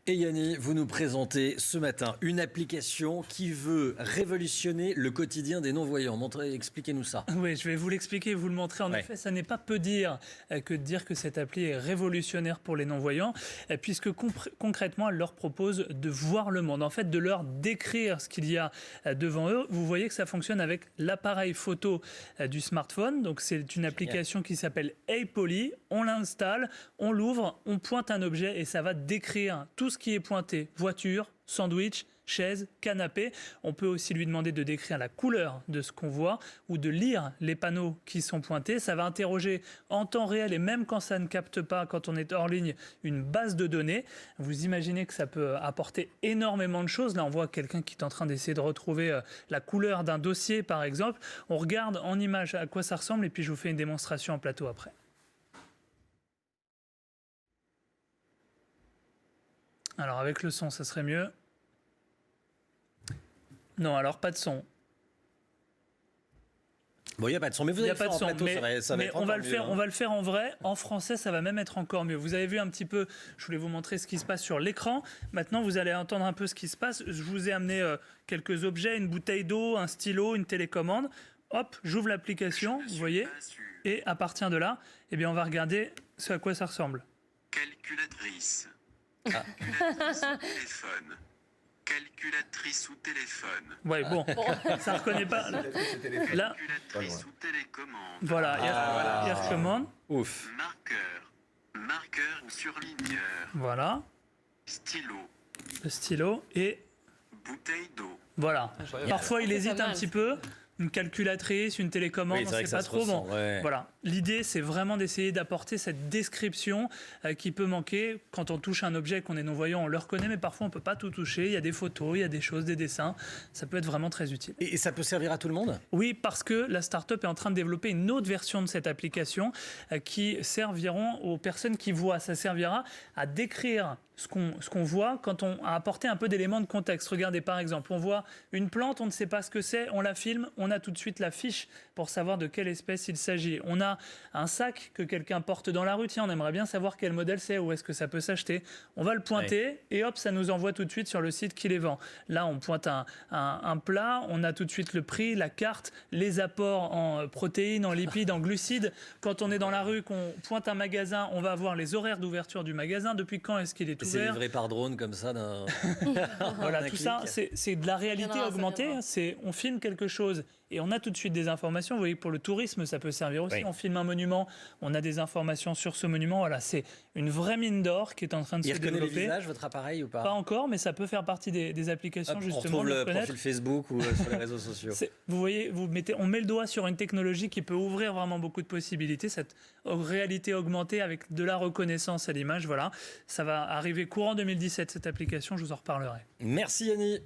Et Yanni, vous nous présentez ce matin une application qui veut révolutionner le quotidien des non-voyants. Expliquez-nous ça. Oui, je vais vous l'expliquer et vous le montrer. En effet, ça n'est pas peu dire que de dire que cette appli est révolutionnaire pour les non-voyants, puisque concrètement, elle leur propose de voir le monde, en fait, de leur décrire ce qu'il y a devant eux. Vous voyez que ça fonctionne avec l'appareil photo du smartphone. Donc, c'est une application qui s'appelle Hey Polly. On l'installe, on l'ouvre, on pointe un objet et ça va décrire tout ce qui est pointé. Voiture, sandwich, chaise, canapé. On peut aussi lui demander de décrire la couleur de ce qu'on voit ou de lire les panneaux qui sont pointés. Ça va interroger en temps réel et même quand ça ne capte pas, quand on est hors ligne, une base de données. Vous imaginez que ça peut apporter énormément de choses. Là, on voit quelqu'un qui est en train d'essayer de retrouver la couleur d'un dossier, par exemple. On regarde en image à quoi ça ressemble et puis je vous fais une démonstration en plateau après. Alors avec le son, ça serait mieux. Non, alors pas de son. Bon, il n'y a pas de son, mais vous allez le faire en plateau, ça va être on va mieux, le faire en vrai. En français, ça va même être encore mieux. Vous avez vu un petit peu, je voulais vous montrer ce qui se passe sur l'écran. Maintenant, vous allez entendre un peu ce qui se passe. Je vous ai amené quelques objets, une bouteille d'eau, un stylo, une télécommande. Hop, j'ouvre l'application, vous voyez. Et à partir de là, eh bien, on va regarder ce à quoi ça ressemble. Calculatrice. Calculatrice ou téléphone. Calculatrice ou téléphone. Ouais, bon, ça ne reconnaît pas. Là, Calculatrice ou télécommande. Voilà, il recommande. Ouf. Marqueur ou surligneur. Voilà, Stylo. le stylo et Bouteille d'eau. voilà. Parfois, il hésite un petit peu. Une calculatrice, une télécommande, on ne sait pas trop. Bon, voilà. L'idée, c'est vraiment d'essayer d'apporter cette description qui peut manquer. Quand on touche un objet qu'on est non-voyant, on le reconnaît, mais parfois on ne peut pas tout toucher. Il y a des photos, il y a des choses, des dessins. Ça peut être vraiment très utile. Et ça peut servir à tout le monde ? Oui, parce que la start-up est en train de développer une autre version de cette application qui serviront aux personnes qui voient. Ça servira à décrire ce qu'on voit quand on a apporté un peu d'éléments de contexte. Regardez par exemple, on voit une plante, on ne sait pas ce que c'est, on la filme, on a tout de suite la fiche pour savoir de quelle espèce il s'agit. On a un sac que quelqu'un porte dans la rue, tiens, on aimerait bien savoir quel modèle c'est, où est-ce que ça peut s'acheter. On va le pointer et hop, ça nous envoie tout de suite sur le site qui les vend. Là, on pointe un plat, on a tout de suite le prix, la carte, les apports en protéines, en lipides, en glucides. Quand on est dans la rue, qu'on pointe un magasin, on va avoir les horaires d'ouverture du magasin, depuis quand est-ce qu'il est ouvert. C'est livré par drone comme ça. Voilà, tout ça, c'est de la réalité augmentée. On filme quelque chose et on a tout de suite des informations. Vous voyez, pour le tourisme, ça peut servir aussi. On filme un monument, on a des informations sur ce monument. Voilà, c'est une vraie mine d'or qui est en train de se développer. Il reconnaît les visages, votre appareil, ou pas ? Pas encore, mais ça peut faire partie des applications, justement. On retrouve le profil Facebook ou sur les réseaux sociaux. Vous voyez, on met le doigt sur une technologie qui peut ouvrir vraiment beaucoup de possibilités. Cette réalité augmentée avec de la reconnaissance à l'image, voilà. Ça va arriver courant 2017, cette application, je vous en reparlerai. Merci Yanni.